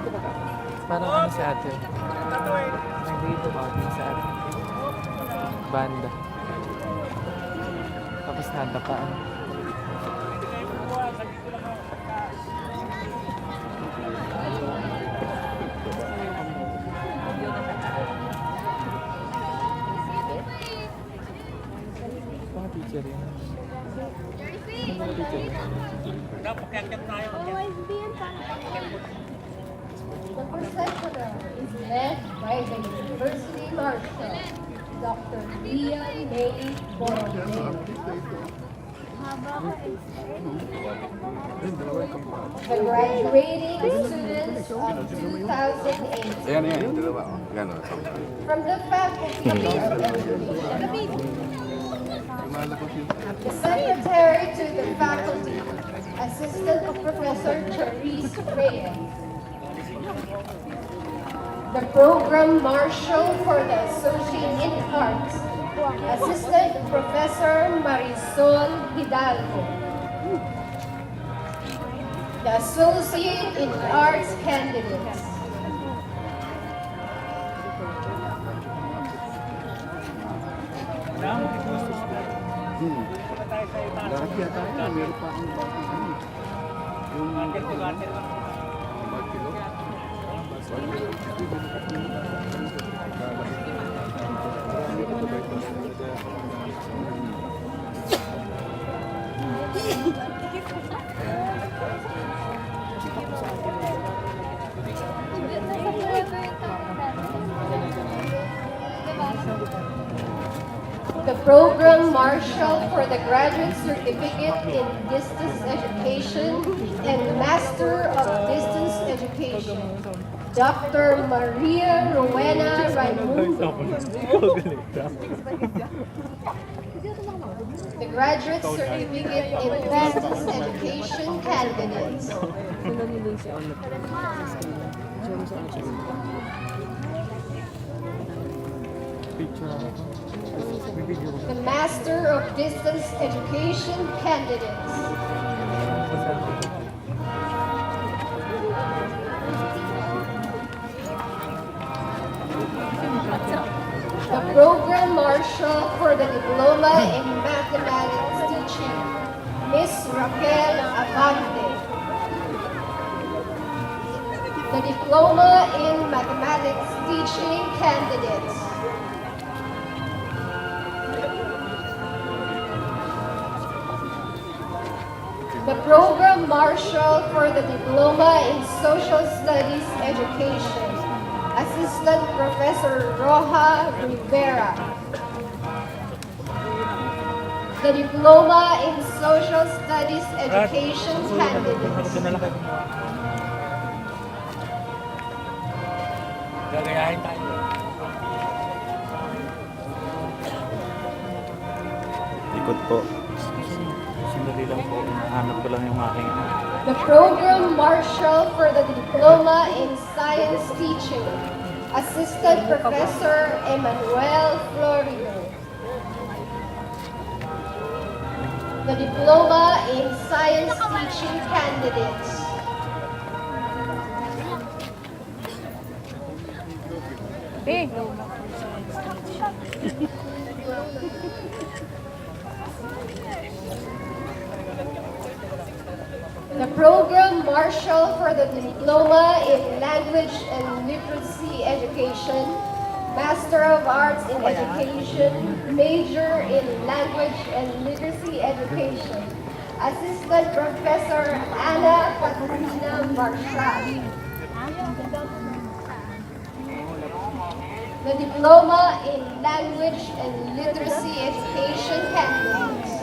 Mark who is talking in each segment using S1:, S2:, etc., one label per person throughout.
S1: Parang ano si ate? Nandito ba sa ate? Banda. Tapos nadapaan. Mga teacher yun. Mga teacher yun.
S2: The processional is led by the University Marshal, Dr. Leah May Borromeo. The graduating students of 2008 from the Faculty of Education, the Secretary to the Faculty, Assistant Professor Charisse Reyes, the Program Marshal for the Associate in Arts, Assistant Professor Marisol Hidalgo, the Associate in Arts candidates, the Program Marshal for the Graduate Certificate in Distance Education and Master of Distance Education, Dr. Maria Rowena Raimundo. The Graduate Certificate in Distance Education candidates, the Master of Distance Education candidates, the Program Marshal for the Diploma in Mathematics Teaching, Miss Raquel Abante, the Diploma in Mathematics Teaching candidates, the Program Marshal for the Diploma in Social Studies Education, Assistant Professor Roja Rivera, the Diploma in Social Studies Education candidates,
S3: gagayahin tayo.
S4: Ikot po. Sandali lang po. Hanap ko lang yung aking...
S2: the Program Marshal for the Diploma in Science Teaching, Assistant Professor Emmanuel Florido, the Diploma in Science Teaching candidates, the Program Marshal for the Diploma in Language and Literacy Education, Master of Arts in Education, Major in Language and Literacy Education, Assistant Professor Ana Patrina Marshall, the Diploma in Language and Literacy Education candidates,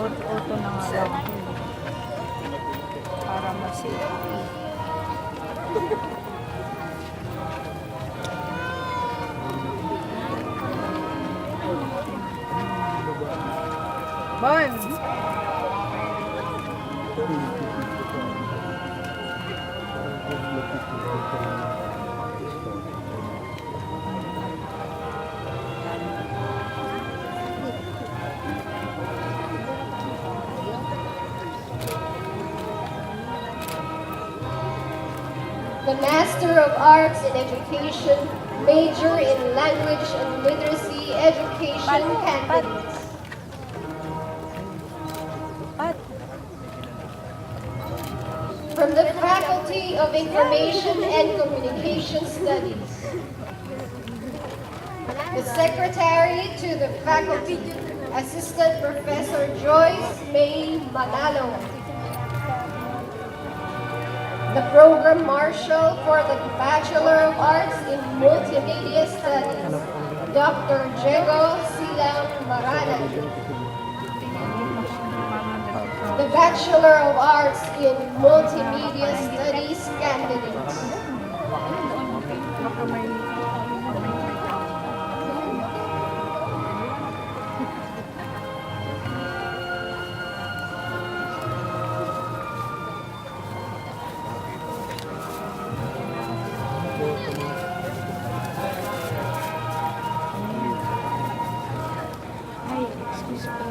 S5: Auto na nga lang. Para masira. Bon!
S2: The Master of Arts in Education, major in Language and Literacy Education candidates.
S5: Pat,
S2: From the Faculty of Information and Communication Studies. The Secretary to the Faculty, Assistant Professor Joyce May Manalo. The Program Marshal for the Bachelor of Arts in Multimedia Studies, Dr. Jego Silang Marana. The Bachelor of Arts in Multimedia Studies candidates.
S5: ay, excuse po.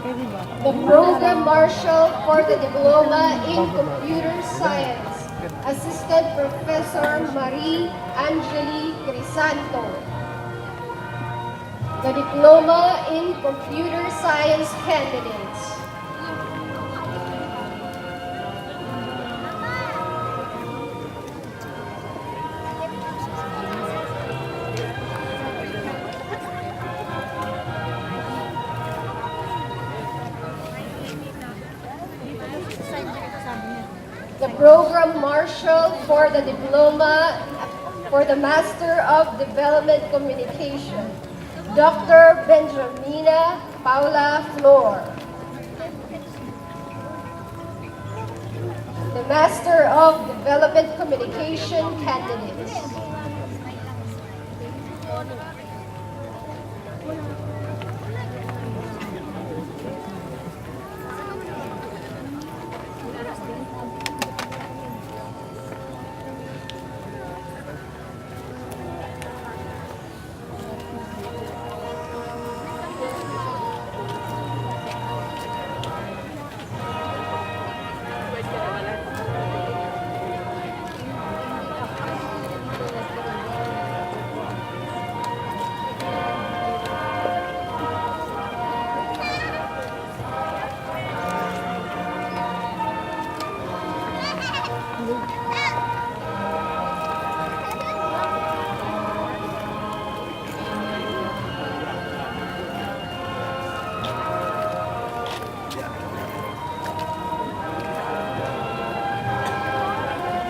S5: Pwede ba?
S2: The Program Marshal for the Diploma in Computer Science, Assistant Professor Marie Angeli Crisanto. The Diploma in Computer Science candidates. The Program Marshal for the Diploma for the Master of Development Communication, Dr. Benjamina Paula Flor. The Master of Development Communication candidates.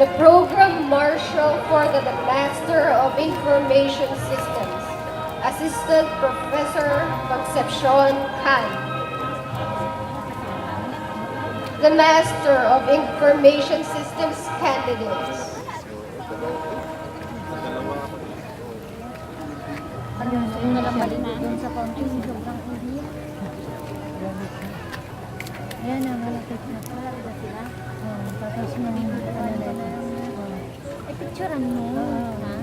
S2: The Program Marshal for the Master of Information Systems, Assistant Professor Concepcion Khan. The Master of Information Systems candidates.
S5: Ayan na, malapit na. Malapit na sila. Tapos ay, picturean mo. Ha?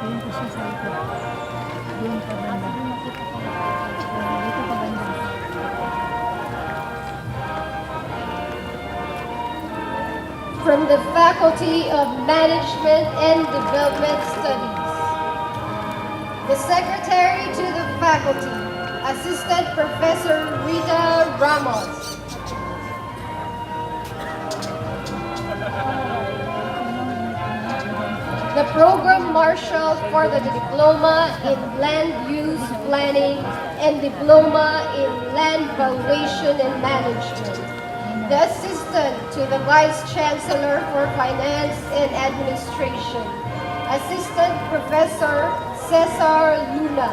S5: Ayun po siya sa likod. Doon pa banda. Dito pa banda.
S2: From the Faculty of Management and Development Studies. The Secretary to the Faculty, Assistant Professor Rita Ramos. The Program Marshal for the Diploma in Land Use Planning and Diploma in Land Valuation and Management. The Assistant to the Vice Chancellor for Finance and Administration, Assistant Professor Cesar Luna.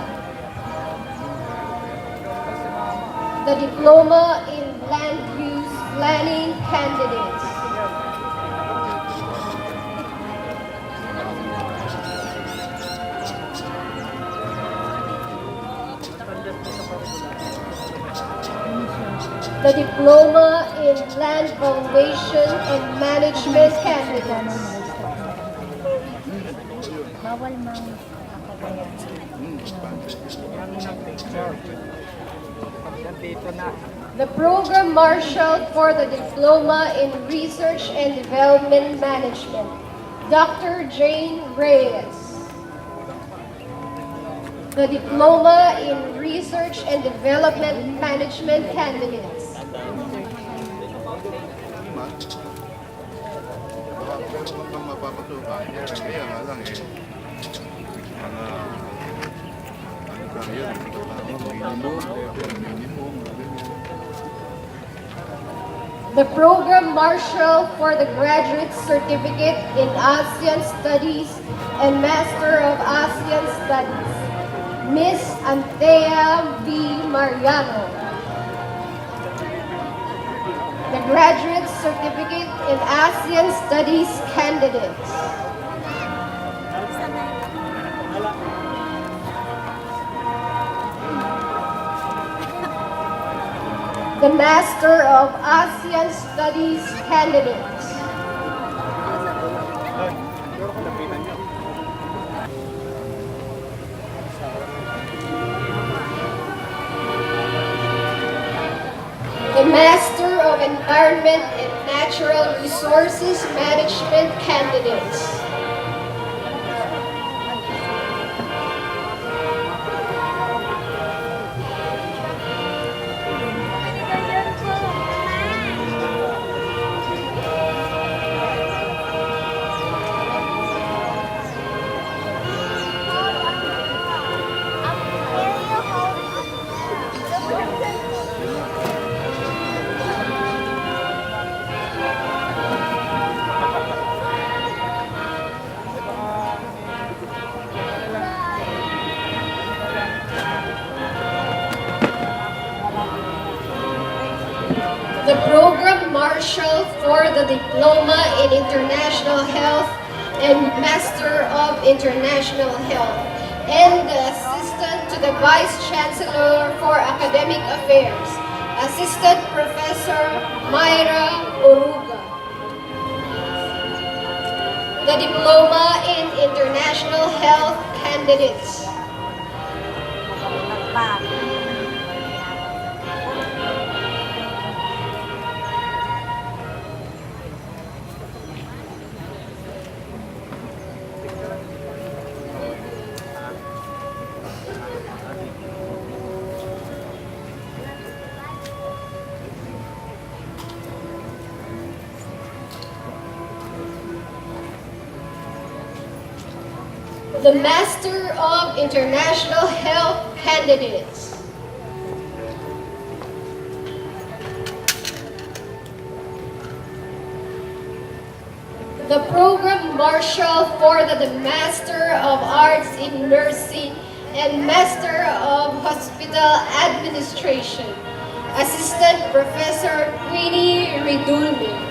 S2: The Diploma in Land Use Planning candidates. The Diploma in Land Valuation and Management candidates.
S5: Bawal mang
S2: The Program Marshal for the Diploma in Research and Development Management, Dr. Jane Reyes. The Diploma in Research and Development Management candidates. The Program Marshal for the Graduate Certificate in ASEAN Studies and Master of ASEAN Studies, Miss Anthea V. Mariano. The Graduate Certificate in ASEAN Studies candidates. The Master of ASEAN Studies candidates. The Master of Environment and Natural Resources Management candidates. The Program Marshal for the Diploma in International Health and Master of International Health, and the Assistant to the Vice Chancellor for Academic Affairs, Assistant Professor Myra Oruga. The Diploma in International Health candidates. The Master of International Health candidates. The Program Marshal for the Master of Arts in Nursing and Master of Hospital Administration, Assistant Professor Queenie Ridulmi.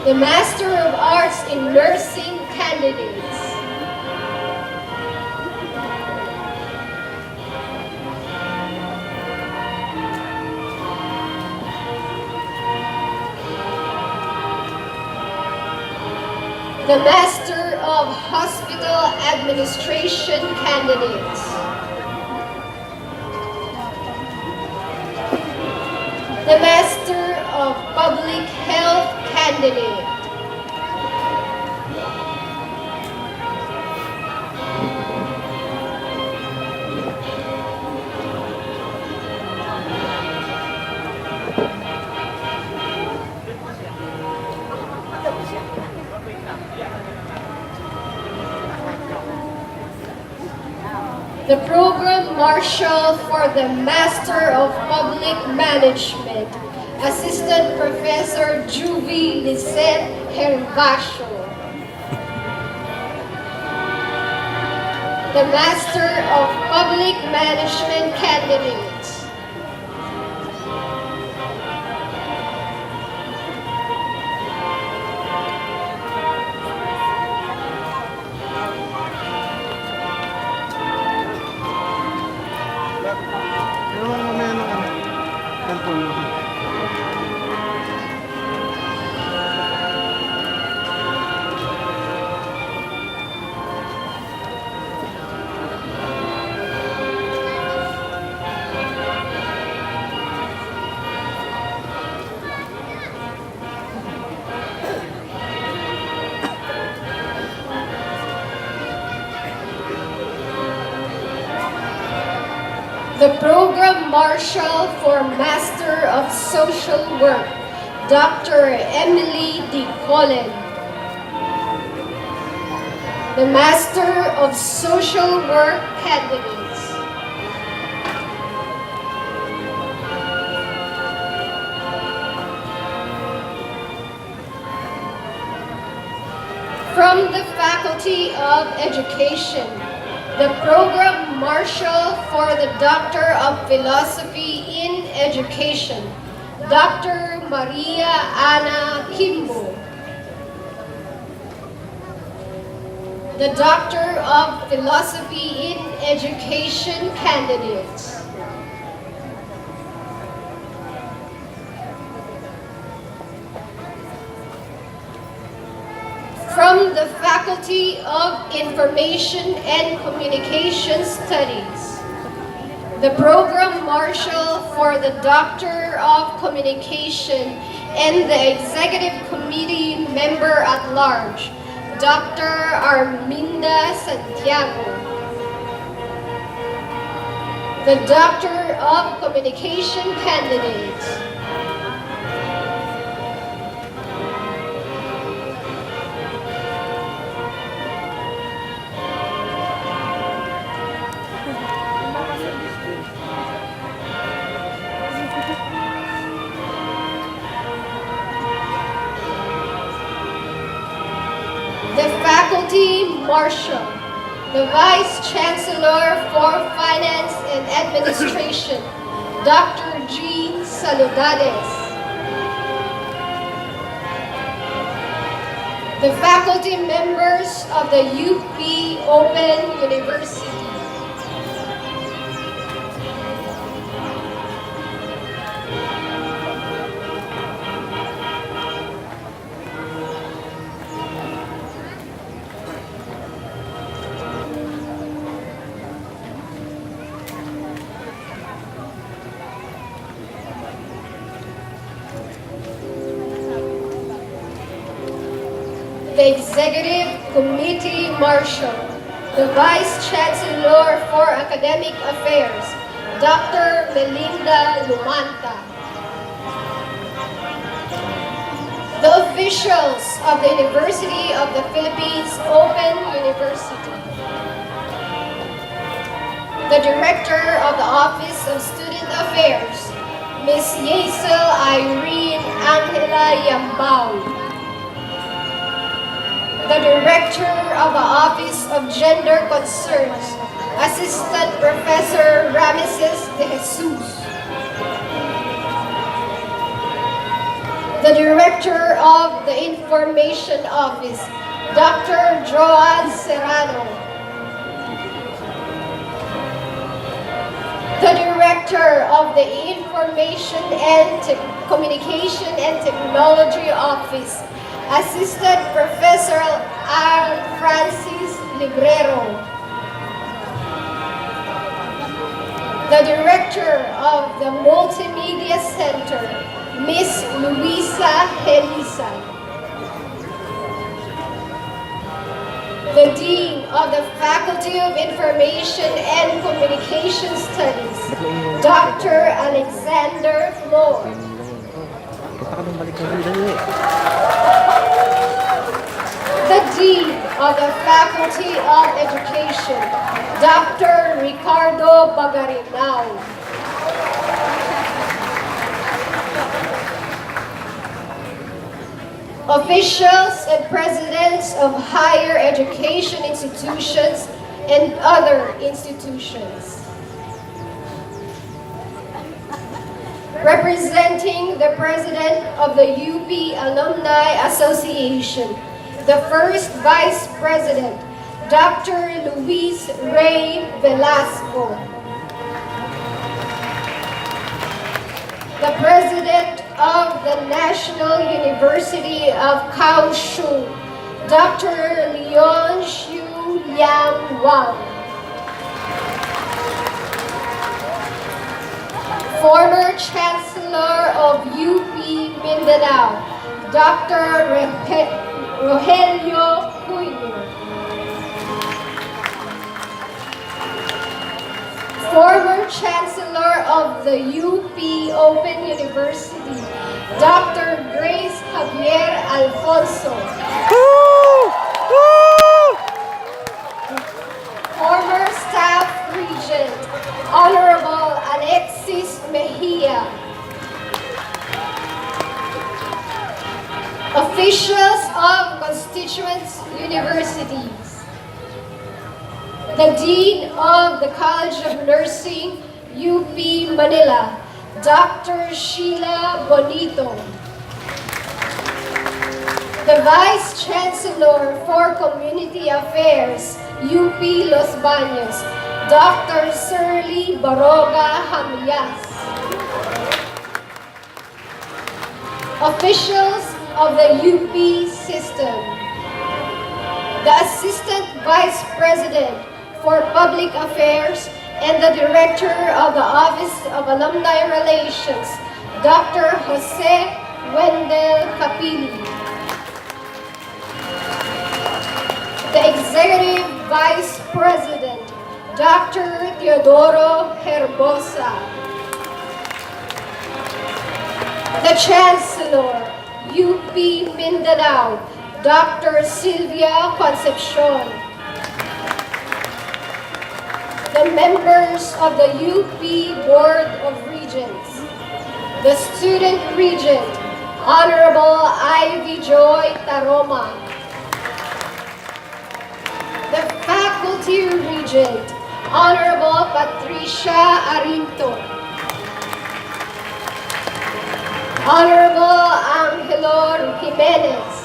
S2: The Master of Arts in Nursing candidates. The Master of Hospital Administration candidates. The Master of Public Health candidate. The Program Marshal for the Master of Public Management, Assistant Professor Juvie Lisette Hervasio. The Master of Public Management candidates.
S1: po yun.
S2: The Program Marshal for Master of Social Work, Dr. Emily D. Colin. The Master of Social Work candidates. From the Faculty of Education, the Program Marshal for the Doctor of Philosophy in Education, Dr. Maria Ana Kimbo. The Doctor of Philosophy in Education candidates. From the Faculty of Information and Communication Studies, the Program Marshal for the Doctor of Communication and the Executive Committee Member at Large, Dr. Arminda Santiago. The Doctor of Communication candidates. The Faculty Marshal, the Vice Chancellor for Finance and Administration, Dr. Jean Saludades. The faculty members of the UP Open University. The Executive Committee Marshal, the Vice Chancellor for Academic Affairs, Dr. Melinda Lumanta. The officials of the University of the Philippines Open University. The Director of the Office of Student Affairs, Ms. Yaisel Irene Angela Yambao. The Director of the Office of Gender Concerns, Assistant Professor Rameses de Jesus. The Director of the Information Office, Dr. Joan Serrano. The Director of the Information and Communication and Technology Office, Assistant Professor R. Francis Librero. The Director of the Multimedia Center, Ms. Luisa Helisa. The Dean of the Faculty of Information and Communication Studies, Dr. Alexander Flor. The Dean of the Faculty of Education, Dr. Ricardo Bagarinao. Officials and presidents of higher education institutions and other institutions. Representing the President of the UP Alumni Association, the First Vice President, Dr. Luis Ray Velasco. The the President of the National University of Kaohsiung, Dr. Leon Xiu Liang Wang. Former Chancellor of UP Mindanao, Dr. Rogelio Cuyno. Former Chancellor of the UP Open University, Dr. Grace Javier Alfonso. Former Staff Regent, Honorable Alexis Mejia. Officials of constituent universities. The Dean of the College of Nursing, UP Manila, Dr. Sheila Bonito. The Vice Chancellor for Community Affairs, UP Los Banos, Dr. Shirley Baroga Hamyas. Officials of the UP system. The Assistant Vice President for Public Affairs and the Director of the Office of Alumni Relations, Dr. Jose Wendell Capili. The Executive Vice President, Dr. Teodoro Herbosa. The Chancellor, UP Mindanao, Dr. Sylvia Concepcion. The members of the UP Board of Regents, the Student Regent, Honorable Ivy Joy Taroma. The Faculty Regent, Honorable Patricia Arinto. Honorable Angelo Jimenez.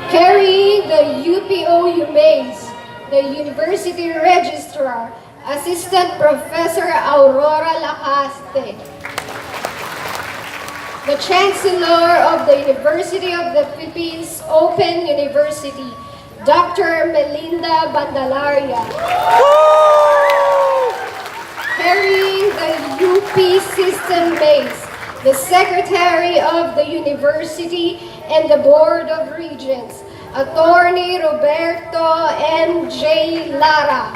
S2: Carrying the UPOU maize, the University Registrar, Assistant Professor Aurora Lacaste. The Chancellor of the University of the Philippines Open University, Dr. Melinda Bandalaria. Carrying the UP System Base, the Secretary of the University and the Board of Regents, Attorney Roberto M. J. Lara.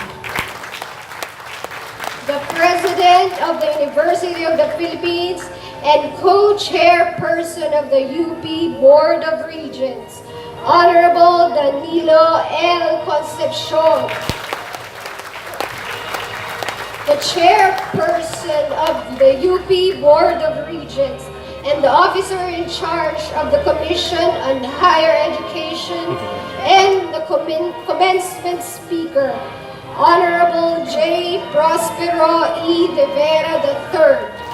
S2: The President of the University of the Philippines and co-chairperson of the UP Board of Regents, Honorable Danilo L. Concepcion. The chairperson of the UP Board of Regents and the officer in charge of the Commission on Higher Education and the commencement speaker, Honorable J. Prospero E. de Vera III.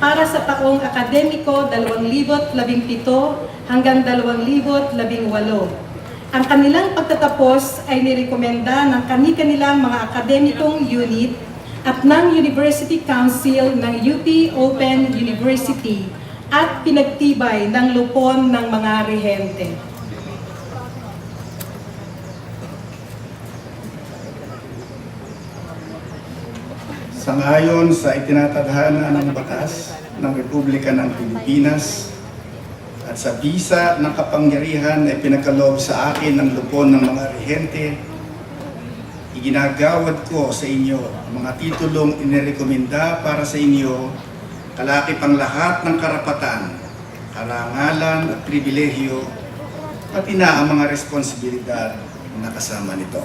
S3: Para sa taong akademiko 2017 hanggang 2018. Ang kanilang pagtatapos ay nirekomenda ng kani-kanilang mga akademikong unit at ng University Council ng UP Open University at pinagtibay ng lupon ng mga rehente.
S6: Sangayon sa itinatadhana ng batas ng Republika ng Pilipinas at sa bisa ng kapangyarihan na ipinagkaloob sa akin ng lupon ng mga rehente, iginagawad ko sa inyo ang mga titulong inirekomenda para sa inyo, kalakip ang lahat ng karapatan, karangalan at pribilehyo, pati na ang mga responsibilidad na kasama nito.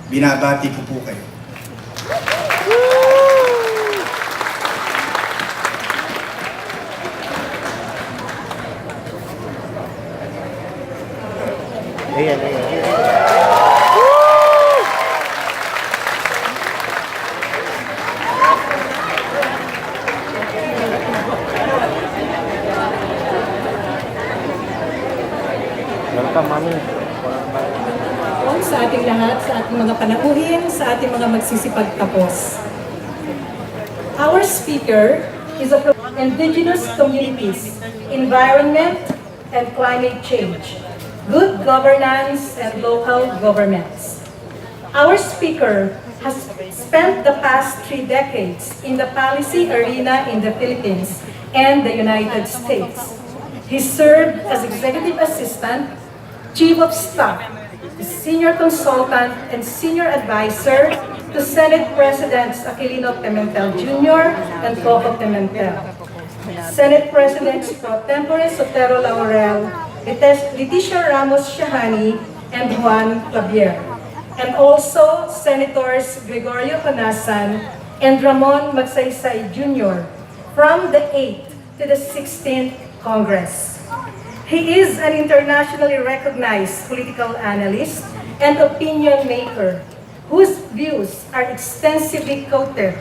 S6: Binabati ko po kayo.
S4: Ayan, ayan. Welcome, Mami.
S3: Sa ating lahat, sa ating mga panauhin, sa ating mga magsisipagtapos. Our speaker is of indigenous communities, environment, and climate change, good governance, and local governments. Our speaker has spent the past 3 decades in the policy arena in the Philippines and the United States. He served as executive assistant, chief of staff, senior consultant, and senior advisor to Senate Presidents Aquilino Pimentel Jr. and Coco Pimentel, Senate Presidents Pro Tempore Sotero Laurel, Leticia Ramos Shahani, and Juan Clavier, and also Senators Gregorio Conasan and Ramon Magsaysay Jr. from the 8th to the 16th Congress. He is an internationally recognized political analyst and opinion maker whose views are extensively quoted